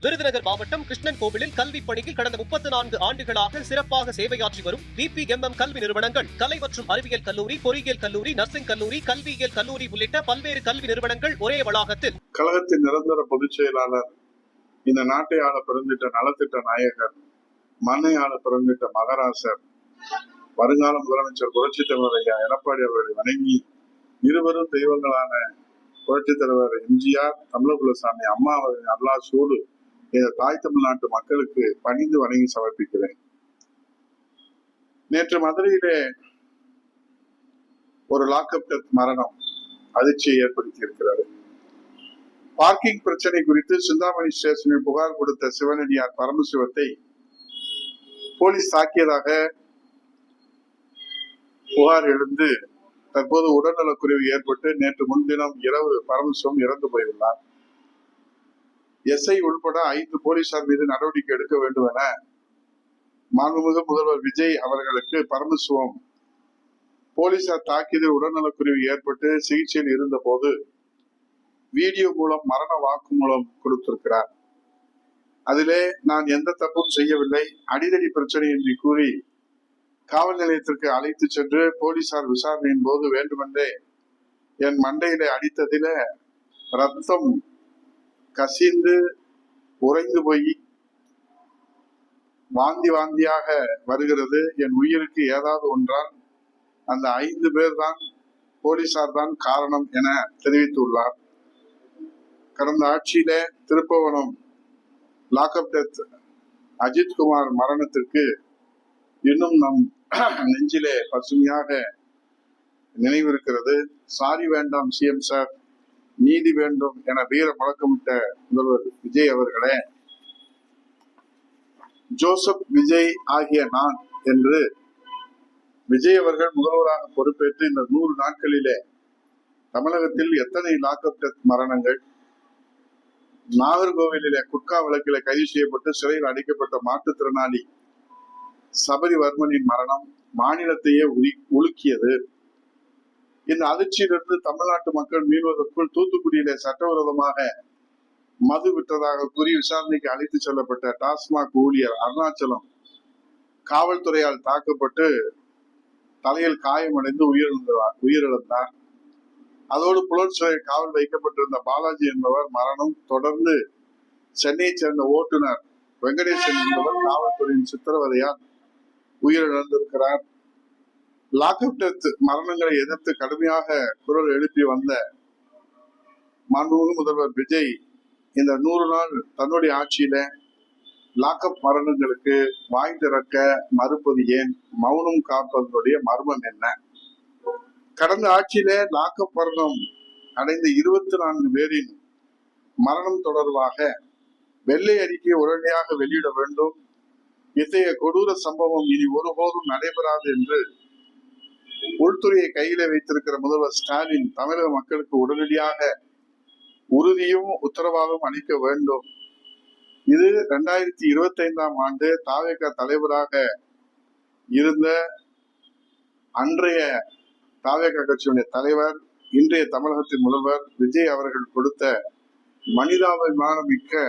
விருதுநகர் மாவட்டம் கிருஷ்ணன் கோவிலில் கல்வி பணியில் கடந்த 34 ஆண்டுகளாக சிறப்பாக சேவையாற்றி வரும் VPMM கல்வி நிறுவனங்கள், கலை மற்றும் அறிவியல் கல்லூரி, பொறியியல் கல்லூரி, நர்சிங் கல்லூரி, கல்வியியல் கல்லூரி உள்ளிட்ட பல்வேறு கல்வி நிறுவனங்கள் ஒரே வளாகத்தில். கழகத்தின் நிரந்தர பொதுச் செயலாளர், இந்த நாட்டை ஆள பிறந்திட்ட நலத்திட்ட நாயகர், மண்ணை ஆள பிறந்திட்ட மகராசர், வருங்கால முதலமைச்சர் புரட்சித் தலைவர் ஐயா எடப்பாடி அவர்களை வணங்கி இருவரும் தெய்வங்களான புரட்சித் தலைவர் எம்ஜிஆர், தமிழகுலசாமி அம்மா அவர்களின் அருளாசியோடு இந்த தாய் தமிழ்நாட்டு மக்களுக்கு பணிந்து வணங்கி சமர்ப்பிக்கிறேன். நேற்று மதுரையிலே ஒரு லாக்அப் டெத் மரணம் அதிர்ச்சியை ஏற்படுத்தி இருக்கிறது. பார்க்கிங் பிரச்சனை குறித்து சிந்தாமணி ஸ்டேஷனில் புகார் கொடுத்த சிவனடியார் பரமசிவத்தை போலீஸ் தாக்கியதாக புகார் எழுந்து தற்போது உடல்நலக்குறைவு ஏற்பட்டு நேற்று முன்தினம் இரவு பரமசிவம் இறந்து போயுள்ளார். எஸ்ஐ உள்பட 5 போலீசார் மீது நடவடிக்கை எடுக்க வேண்டும் என மாண்புமிகு முதல்வர் விஜய் அவர்களுக்கு பரமசிவம் போலீசார் தாக்கியதில் உடல்நலக்குறைவு ஏற்பட்டு சிகிச்சையில் இருந்த போது வீடியோ மூலம் மரண வாக்குமூலம் கொடுத்திருக்கிறார். அதிலே நான் எந்த தப்பும் செய்யவில்லை, அடிதடி பிரச்சனை என்று கூறி காவல் நிலையத்திற்கு அழைத்து சென்று போலீசார் விசாரணையின் போது வேண்டுமென்றே என் மண்டையிலே அடித்ததில ரத்தம் கசிந்து உறைந்து போய் வாந்தியாக வருகிறது. என் உயிருக்கு ஏதாவது ஒன்றால் அந்த 5 பேர் தான், போலீசார் தான் காரணம் என தெரிவித்துள்ளார். கடந்த ஆட்சியில திருப்பவனம் லாக்அப் டெத் அஜித்குமார் மரணத்திற்கு இன்னும் நம் நெஞ்சிலே பசுமையாக நினைவிருக்கிறது. சாரி வேண்டாம் சிஎம் சார், நீதி வேண்டும் என வீர முழக்கமிட்ட முதல்வர் விஜய் அவர்களே, ஜோசப் விஜய் ஆகிய நான் என்று விஜய் அவர்கள் முதல்வராக பொறுப்பேற்று இந்த 100 நாட்களிலே தமிழகத்தில் எத்தனை லாக்அப் டெத் மரணங்கள், நாகர்கோவிலிலே குட்கா வழக்கில கைது செய்யப்பட்டு சிறையில் அடைக்கப்பட்ட மாற்றுத்திறனாளி சபரிவர்மனின் மரணம் மாநிலத்தையே உலுக்கியது. இந்த அதிர்ச்சியிலிருந்து தமிழ்நாட்டு மக்கள் மீள்வதற்குள் தூத்துக்குடியிலே சட்டவிரோதமாக மது விற்றதாக கூறி விசாரணைக்கு அழைத்து செல்லப்பட்ட டாஸ்மாக் ஊழியர் அருணாச்சலம் காவல்துறையால் தாக்கப்பட்டு தலையில் காயமடைந்து உயிரிழந்தார். அதோடு புலன்சிறை காவல் வைக்கப்பட்டிருந்த பாலாஜி என்பவர் மரணம். தொடர்ந்து சென்னையை சேர்ந்த ஓட்டுநர் வெங்கடேசன் என்பவர் காவல்துறையின் சித்திரவதையால் உயிரிழந்திருக்கிறார். லாக்அப் டெத் மரணங்களை எதிர்த்து கடுமையாக குரல் எழுப்பி வந்த மாண்புமிகு முதல்வர் விஜய் இந்த 100 நாள் தன்னுடைய ஆட்சியில லாக்அப் மரணங்களுக்கு வாய் திறக்க மறுப்பது ஏன், மௌனம் காப்பதனுடைய மர்மம் என்ன? கடந்த ஆட்சியில லாக்அப் மரணம் அடைந்த 24 பேரின் மரணம் தொடர்பாக வெள்ளை அறிக்கையை உடனடியாக வெளியிட வேண்டும். இத்தகைய கொடூர சம்பவம் இனி ஒருபோதும் நடைபெறாது என்று உள்துறையை கையில வைத்திருக்கிற முதல்வர் ஸ்டாலின் தமிழக மக்களுக்கு உடனடியாக உறுதியும் உத்தரவாதம் அளிக்க வேண்டும். இது 2025ஆம் ஆண்டு தாவேகா தலைவராக இருந்த அன்றைய தாவேகா கட்சியுடைய தலைவர், இன்றைய தமிழகத்தின் முதல்வர் விஜய் அவர்கள் கொடுத்த மனிதாபிமானம் மிக்க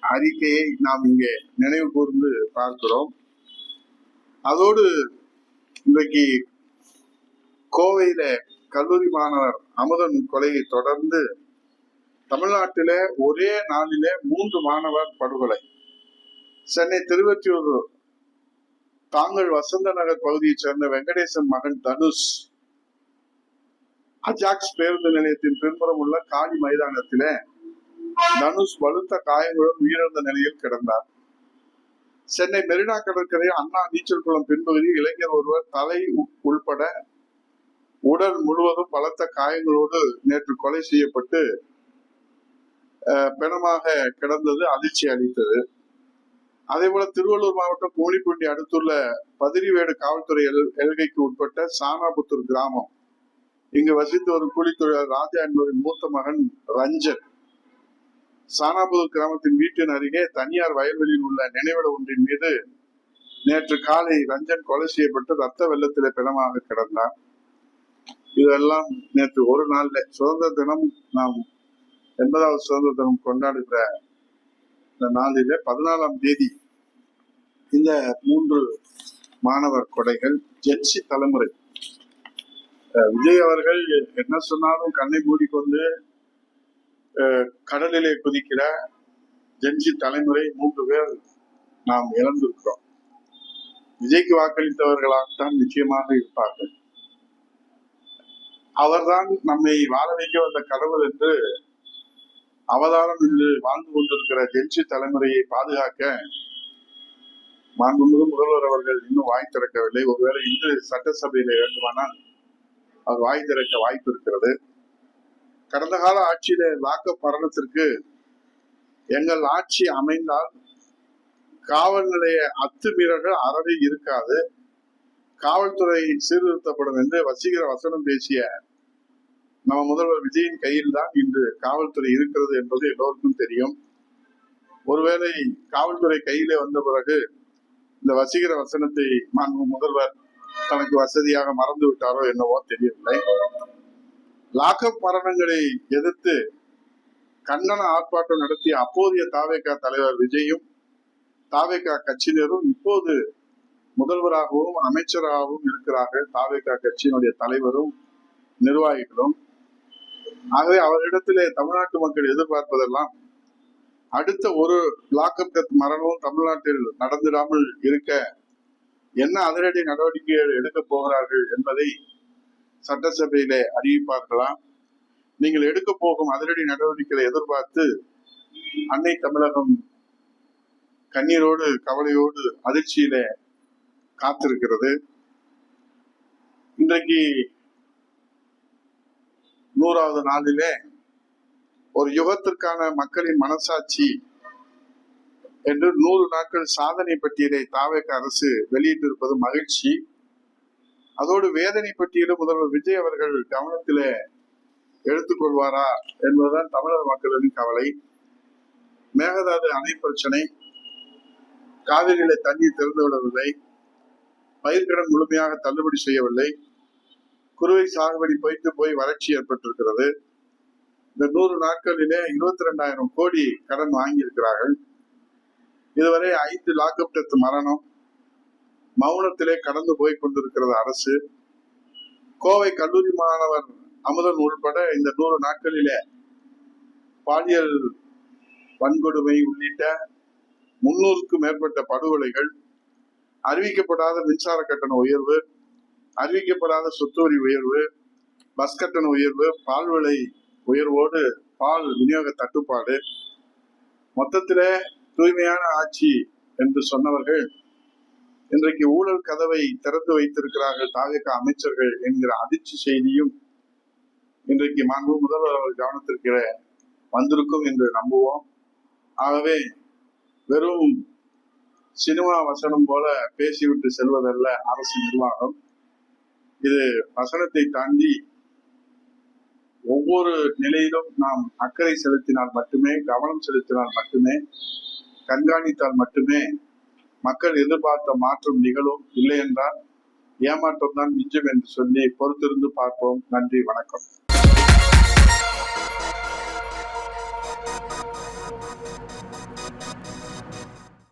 அறிக்கையை நாம் இங்கே நினைவு கூர்ந்து பார்க்கிறோம். அதோடு இன்றைக்கு கோவையில கல்லூரி மாணவர் அமுதன் கொலையை தொடர்ந்து தமிழ்நாட்டில ஒரே நாளிலே 3 மாணவர் படுகொலை. சென்னை திருவொற்றியூர் தாங்கள் வசந்த நகர் பகுதியைச் சேர்ந்த வெங்கடேசன் மகன் தனுஷ் அஜாக்ஸ் பேருந்து நிலையத்தின் பின்புறம் உள்ள காலி மைதானத்திலே தனுஷ் பலத்த காயங்களுடன் உயிரிழந்த நிலையில் கிடந்தார். சென்னை மெரினா கடற்கரை அண்ணா நீச்சல் குளம் பின்பகுதியில் இளைஞர் ஒருவர் தலை உள்பட உடல் முழுவதும் பலத்த காயங்களோடு நேற்று கொலை செய்யப்பட்டு பிணமாக கிடந்தது அதிர்ச்சி அளித்தது. அதே போல திருவள்ளூர் மாவட்டம் கோழிப்பூண்டி அடுத்துள்ள பதிரிவேடு காவல்துறை எல்கைக்கு உட்பட்ட சானாபுத்தூர் கிராமம், இங்கு வசித்து வரும் கூலித்தொழிலாளர் ராஜா என்பவரின் மூத்த மகன் ரஞ்சன் சானாபுதூர் கிராமத்தின் வீட்டின் அருகே தனியார் வயல்வெளியில் உள்ள நினைவிட ஒன்றின் மீது நேற்று காலை ரஞ்சன் கொலை செய்யப்பட்டு ரத்த வெள்ளத்திலே பிணமாக கிடந்தார். இதெல்லாம் நேற்று ஒரு நாள்ல சுதந்திர தினம், நாம் 80வது சுதந்திர தினம் கொண்டாடுகிற இந்த நாளில 14ஆம் தேதி இந்த 3 மாணவர் கொடைகள் ஜென்சி தலைமுறை. விஜய் அவர்கள் என்ன சொன்னாலும் கண்ணை மூடிக்கொண்டு கடலிலே குதிக்கிற ஜென்சி தலைமுறை 3 பேர் நாம் இழந்திருக்கிறோம். விஜய்க்கு வாக்களித்தவர்களாகத்தான் நிச்சயமாக இருப்பார்கள். அவர்தான் நம்மை வாழ வைக்க வந்த கடவுள் என்று அவதாரம் என்று வாழ்ந்து கொண்டிருக்கிற ஜென்சி தலைமுறையை பாதுகாக்க மாண்புமிகு முதல்வர் அவர்கள் இன்னும் வாய் திறக்கவில்லை. ஒருவேளை இன்று சட்டசபையில வேண்டுமானால் அவர் வாய் திறக்க வாய்ப்பு இருக்கிறது. கடந்த கால ஆட்சியில லாக்அப் மரணத்திற்கு எங்கள் ஆட்சி அமைந்தால் காவல் நிலைய அத்துமீறல்கள் அறவே இருக்காது, காவல்துறை சீர்திருத்தப்படும் என்று வசீகர வசனம் பேசிய நம்ம முதல்வர் விஜயின் கையில் தான் இன்று காவல்துறை இருக்கிறது என்பது எல்லோருக்கும் தெரியும். ஒருவேளை காவல்துறை கையிலே வந்த பிறகு இந்த வசீகர வசனத்தை முதல்வர் தனக்கு வசதியாக மறந்து விட்டாரோ என்னவோ தெரியவில்லை. லாக்அப் மரணங்களை எதிர்த்து கண்டன ஆர்ப்பாட்டம் நடத்திய அப்போதைய தாவேகா தலைவர் விஜயும் தாவேகா கட்சியினரும் இப்போது முதல்வராகவும் அமைச்சராகவும் இருக்கிறார்கள். தாவேகா கட்சியினுடைய தலைவரும் நிர்வாகிகளும். ஆகவே அவரிடத்திலே தமிழ்நாட்டு மக்கள் எதிர்பார்ப்பதெல்லாம் அடுத்த ஒரு லாக்அப் டெத் மரணமும் தமிழ்நாட்டில் நடந்திடாமல் இருக்க என்ன அதிரடி நடவடிக்கைகள் எடுக்க போகிறார்கள் என்பதை சட்டசபையிலே அறிவிப்பார்களாம். நீங்கள் எடுக்க போகும் அதிரடி நடவடிக்கைகளை எதிர்பார்த்து அன்னை தமிழகம் கண்ணீரோடு கவலையோடு அதிர்ச்சியிலே காத்திருக்கிறது. இன்றைக்கு 100வது நாளிலே ஒரு யுகத்திற்கான மக்களின் மனசாட்சி என்று 100 நாட்கள் சாதனை பட்டியலை தாவேகா அரசு வெளியிட்டிருப்பது மகிழ்ச்சி. அதோடு வேதனை பட்டியலும் முதல்வர் விஜய் அவர்கள் கவனத்திலே எடுத்துக்கொள்வாரா என்பதுதான் தமிழக மக்களின் கவலை. மேகதாது அணை பிரச்சனை, காவிரியில தண்ணீர் திறந்து விடவில்லை, பயிர்க்கடன் முழுமையாக தள்ளுபடி செய்யவில்லை, குறுவை சாகுபடி பொய்த்து போய் வறட்சி ஏற்பட்டிருக்கிறது. இந்த 100 நாட்களிலே 22,000 கோடி கடன் வாங்கியிருக்கிறார்கள். இதுவரை 5 லாக்அப் டெத் மரணம் மௌனத்திலே கடந்து போய் கொண்டிருக்கிறது அரசு. கோவை கல்லூரி மாணவர் அமுதன் உள்பட இந்த 100 நாட்களிலே பாலியல் வன்கொடுமை உள்ளிட்ட 300க்கும் மேற்பட்ட படுகொலைகள், அறிவிக்கப்படாத மின்சார கட்டண உயர்வு, அறிவிக்கப்படாத சொத்து வரி உயர்வு, பஸ் கட்டண உயர்வு, பால் விலை உயர்வோடு பால் விநியோக தட்டுப்பாடு, மொத்தத்திலே தூய்மையான ஆட்சி என்று சொன்னவர்கள் இன்றைக்கு ஊழல் கதவை திறந்து வைத்திருக்கிறார்கள் தாவேகா அமைச்சர்கள் என்கிற அதிர்ச்சி செய்தியும் இன்றைக்கு மாண்பு முதல்வர் அவர் கவனத்திற்கு வந்திருக்கும் என்று நம்புவோம். ஆகவே வெறும் சினிமா வசனம் போல பேசிவிட்டு செல்வதல்ல அரசு நிர்வாகம். இது வசனத்தை தாண்டி ஒவ்வொரு நிலையிலும் நாம் அக்கறை செலுத்தினால் மட்டுமே, கவனம் செலுத்தினால் மட்டுமே, கண்காணித்தால் மட்டுமே மக்கள் எதிர்பார்த்த மாற்றம் நிகழும். இல்லை என்றால் ஏமாற்றம் தான் மிஞ்சும் என்று சொல்லி பொறுத்திருந்து பார்ப்போம். நன்றி, வணக்கம்.